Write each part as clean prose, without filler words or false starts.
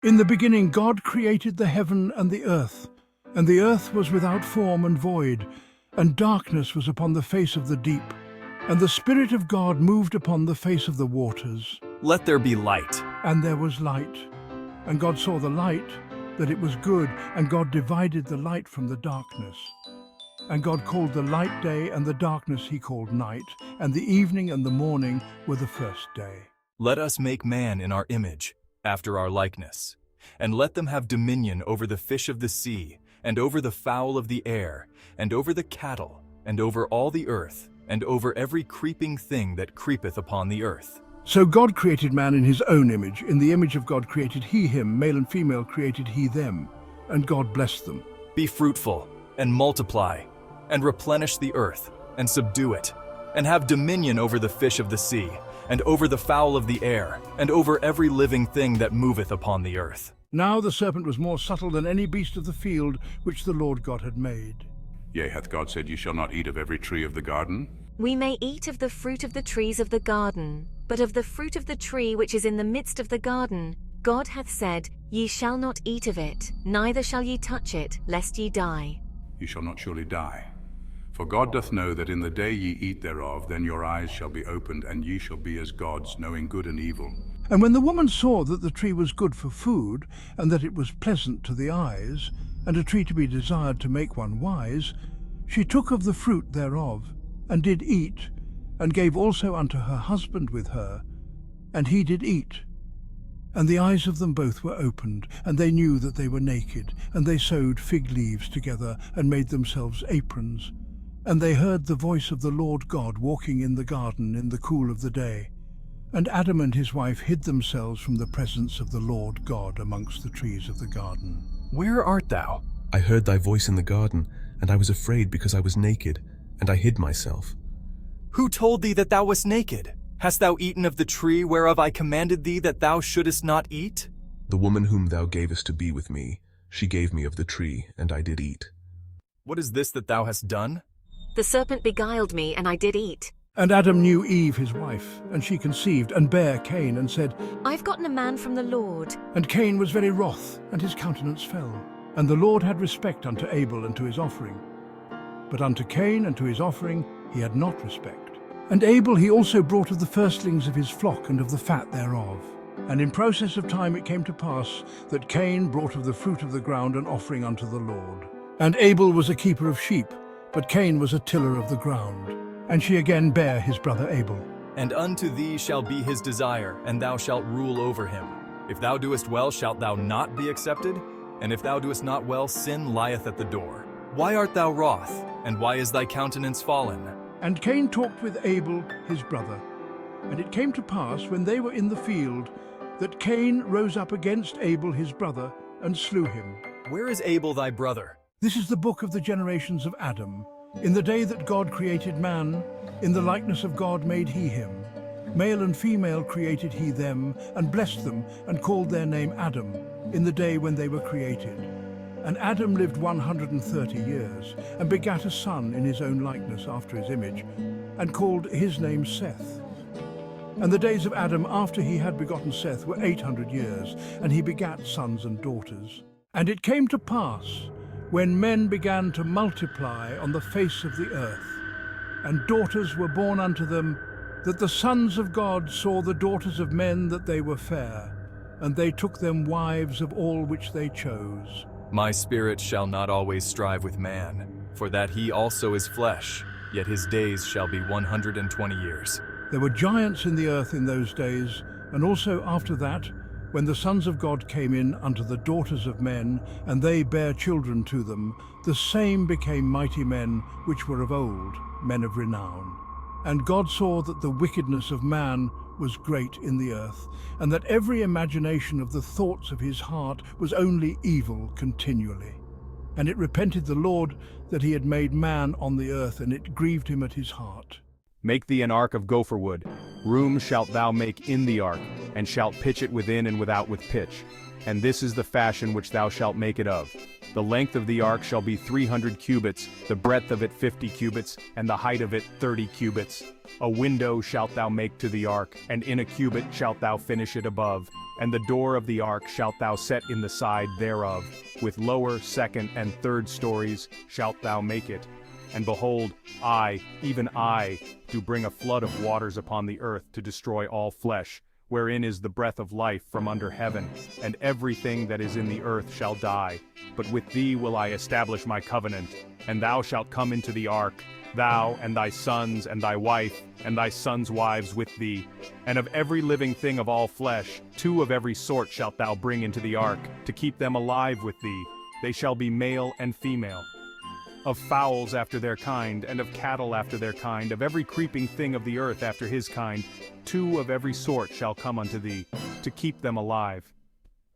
In the beginning God created the heaven and the earth was without form and void, and darkness was upon the face of the deep, and the Spirit of God moved upon the face of the waters. Let there be light. And there was light. And God saw the light, that it was good, and God divided the light from the darkness. And God called the light day, and the darkness he called night, and the evening and the morning were the first day. Let us make man in our image, after our likeness, and let them have dominion over the fish of the sea, and over the fowl of the air, and over the cattle, and over all the earth, and over every creeping thing that creepeth upon the earth. So God created man in his own image. In the image of God created he him, male and female created he them. And God blessed them. Be fruitful, and multiply, and replenish the earth, and subdue it, and have dominion over the fish of the sea, and over the fowl of the air, and over every living thing that moveth upon the earth. Now the serpent was more subtle than any beast of the field which the Lord God had made. Yea, hath God said, Ye shall not eat of every tree of the garden? We may eat of the fruit of the trees of the garden, but of the fruit of the tree which is in the midst of the garden, God hath said, Ye shall not eat of it, neither shall ye touch it, lest ye die. Ye shall not surely die. For God doth know that in the day ye eat thereof, then your eyes shall be opened, and ye shall be as gods, knowing good and evil. And when the woman saw that the tree was good for food, and that it was pleasant to the eyes, and a tree to be desired to make one wise, she took of the fruit thereof, and did eat, and gave also unto her husband with her, and he did eat. And the eyes of them both were opened, and they knew that they were naked, and they sewed fig leaves together, and made themselves aprons. And they heard the voice of the Lord God walking in the garden in the cool of the day. And Adam and his wife hid themselves from the presence of the Lord God amongst the trees of the garden. Where art thou? I heard thy voice in the garden, and I was afraid because I was naked, and I hid myself. Who told thee that thou wast naked? Hast thou eaten of the tree whereof I commanded thee that thou shouldest not eat? The woman whom thou gavest to be with me, she gave me of the tree, and I did eat. What is this that thou hast done? The serpent beguiled me, and I did eat. And Adam knew Eve his wife, and she conceived, and bare Cain, and said, I've gotten a man from the Lord. And Cain was very wroth, and his countenance fell. And the Lord had respect unto Abel and to his offering. But unto Cain and to his offering he had not respect. And Abel he also brought of the firstlings of his flock and of the fat thereof. And in process of time it came to pass that Cain brought of the fruit of the ground an offering unto the Lord. And Abel was a keeper of sheep, but Cain was a tiller of the ground. And she again bare his brother Abel. And unto thee shall be his desire, and thou shalt rule over him. If thou doest well, shalt thou not be accepted? And if thou doest not well, sin lieth at the door. Why art thou wroth, and why is thy countenance fallen? And Cain talked with Abel his brother. And it came to pass, when they were in the field, that Cain rose up against Abel his brother, and slew him. Where is Abel thy brother? This is the book of the generations of Adam. In the day that God created man, in the likeness of God made he him. Male and female created he them, and blessed them, and called their name Adam, in the day when they were created. And Adam lived 130 years, and begat a son in his own likeness after his image, and called his name Seth. And the days of Adam after he had begotten Seth were 800 years, and he begat sons and daughters. And it came to pass, when men began to multiply on the face of the earth, and daughters were born unto them, that the sons of God saw the daughters of men that they were fair, and they took them wives of all which they chose. My spirit shall not always strive with man, for that he also is flesh, yet his days shall be 120 years. There were giants in the earth in those days, and also after that, when the sons of God came in unto the daughters of men, and they bare children to them, the same became mighty men which were of old, men of renown. And God saw that the wickedness of man was great in the earth, and that every imagination of the thoughts of his heart was only evil continually. And it repented the Lord that he had made man on the earth, and it grieved him at his heart. Make thee an ark of gopher wood. Room shalt thou make in the ark, and shalt pitch it within and without with pitch. And this is the fashion which thou shalt make it of. The length of the ark shall be 300 cubits, the breadth of it 50 cubits, and the height of it 30 cubits. A window shalt thou make to the ark, and in a cubit shalt thou finish it above. And the door of the ark shalt thou set in the side thereof. With lower, second, and third stories shalt thou make it. And behold, I, even I, do bring a flood of waters upon the earth to destroy all flesh, wherein is the breath of life from under heaven, and everything that is in the earth shall die. But with thee will I establish my covenant, and thou shalt come into the ark, thou and thy sons and thy wife, and thy sons' wives with thee. And of every living thing of all flesh, 2 of every sort shalt thou bring into the ark, to keep them alive with thee. They shall be male and female. Of fowls after their kind, and of cattle after their kind, of every creeping thing of the earth after his kind, 2 of every sort shall come unto thee, to keep them alive.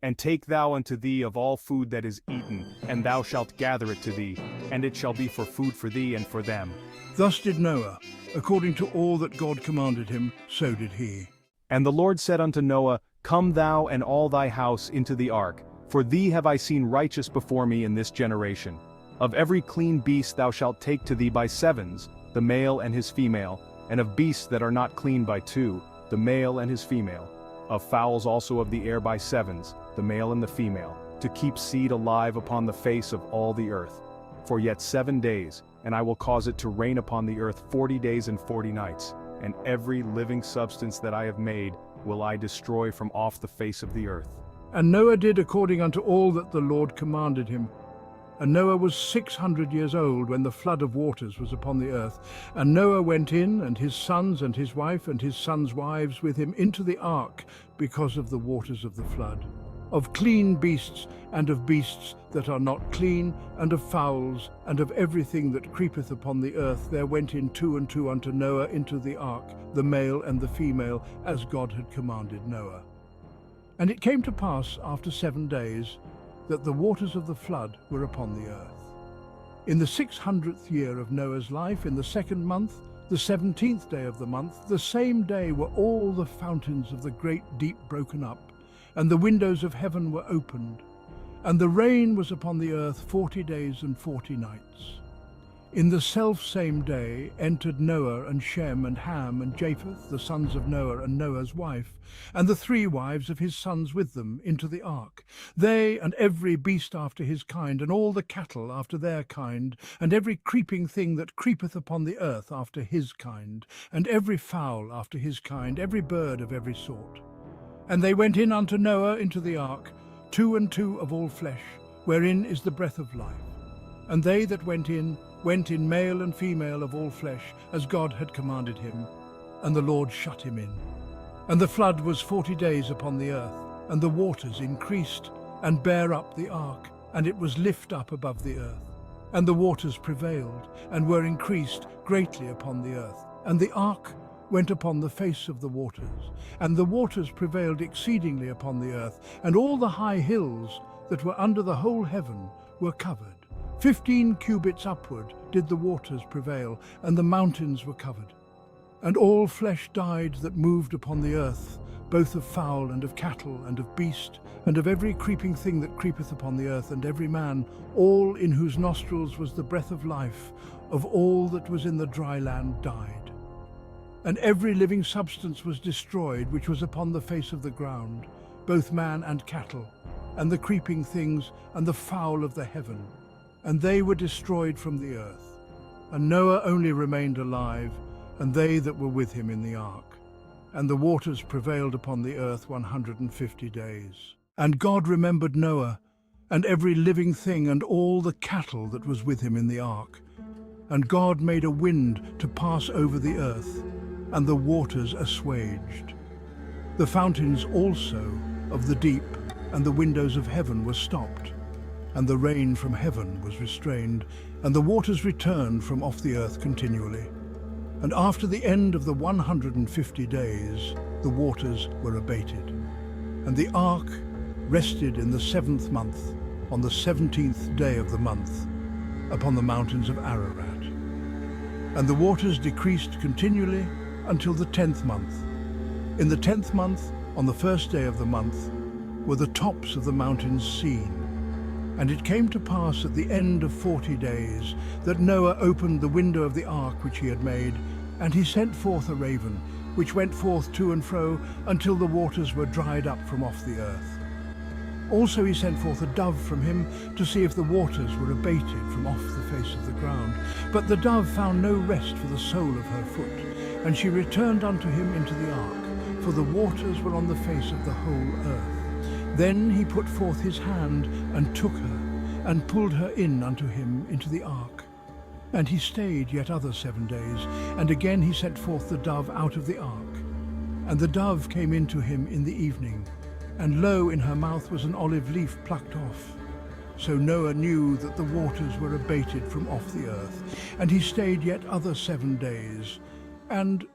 And take thou unto thee of all food that is eaten, and thou shalt gather it to thee, and it shall be for food for thee and for them. Thus did Noah, according to all that God commanded him, so did he. And the Lord said unto Noah, Come thou and all thy house into the ark, for thee have I seen righteous before me in this generation. Of every clean beast thou shalt take to thee by 7s, the male and his female, and of beasts that are not clean by 2, the male and his female. Of fowls also of the air by 7s, the male and the female, to keep seed alive upon the face of all the earth. For yet 7 days, and I will cause it to rain upon the earth 40 days and 40 nights, and every living substance that I have made will I destroy from off the face of the earth. And Noah did according unto all that the Lord commanded him. And Noah was 600 years old when the flood of waters was upon the earth. And Noah went in, and his sons and his wife and his sons' wives with him into the ark, because of the waters of the flood. Of clean beasts, and of beasts that are not clean, and of fowls, and of everything that creepeth upon the earth, there went in 2 and 2 unto Noah into the ark, the male and the female, as God had commanded Noah. And it came to pass after 7 days, that the waters of the flood were upon the earth. In the 600th year of Noah's life, in the 2nd month, the 17th day of the month, the same day were all the fountains of the great deep broken up, and the windows of heaven were opened, and the rain was upon the earth 40 days and 40 nights. In the selfsame day entered Noah and Shem and Ham and Japheth, the sons of Noah and Noah's wife, and the 3 wives of his sons with them, into the ark. They and every beast after his kind, and all the cattle after their kind, and every creeping thing that creepeth upon the earth after his kind, and every fowl after his kind, every bird of every sort. And they went in unto Noah into the ark, 2 and 2 of all flesh, wherein is the breath of life. And they that went in male and female of all flesh, as God had commanded him. And the Lord shut him in. And the flood was 40 days upon the earth, and the waters increased, and bare up the ark, and it was lift up above the earth. And the waters prevailed, and were increased greatly upon the earth. And the ark went upon the face of the waters, and the waters prevailed exceedingly upon the earth, and all the high hills that were under the whole heaven were covered. 15 cubits upward did the waters prevail, and the mountains were covered. And all flesh died that moved upon the earth, both of fowl and of cattle and of beast, and of every creeping thing that creepeth upon the earth, and every man, all in whose nostrils was the breath of life, of all that was in the dry land died. And every living substance was destroyed, which was upon the face of the ground, both man and cattle, and the creeping things, and the fowl of the heaven. And they were destroyed from the earth. And Noah only remained alive, and they that were with him in the ark. And the waters prevailed upon the earth 150 days. And God remembered Noah, and every living thing, and all the cattle that was with him in the ark. And God made a wind to pass over the earth, and the waters assuaged. The fountains also of the deep and the windows of heaven were stopped, and the rain from heaven was restrained, and the waters returned from off the earth continually. And after the end of the 150 days, the waters were abated. And the ark rested in the 7th month, on the 17th day of the month, upon the mountains of Ararat. And the waters decreased continually until the 10th month. In the 10th month, on the 1st day of the month, were the tops of the mountains seen. And it came to pass at the end of 40 days that Noah opened the window of the ark which he had made, and he sent forth a raven, which went forth to and fro until the waters were dried up from off the earth. Also he sent forth a dove from him to see if the waters were abated from off the face of the ground. But the dove found no rest for the sole of her foot, and she returned unto him into the ark, for the waters were on the face of the whole earth. Then he put forth his hand and took her, and pulled her in unto him into the ark. And he stayed yet other 7 days, and again he sent forth the dove out of the ark. And the dove came into him in the evening, and lo, in her mouth was an olive leaf plucked off. So Noah knew that the waters were abated from off the earth, and he stayed yet other 7 days. And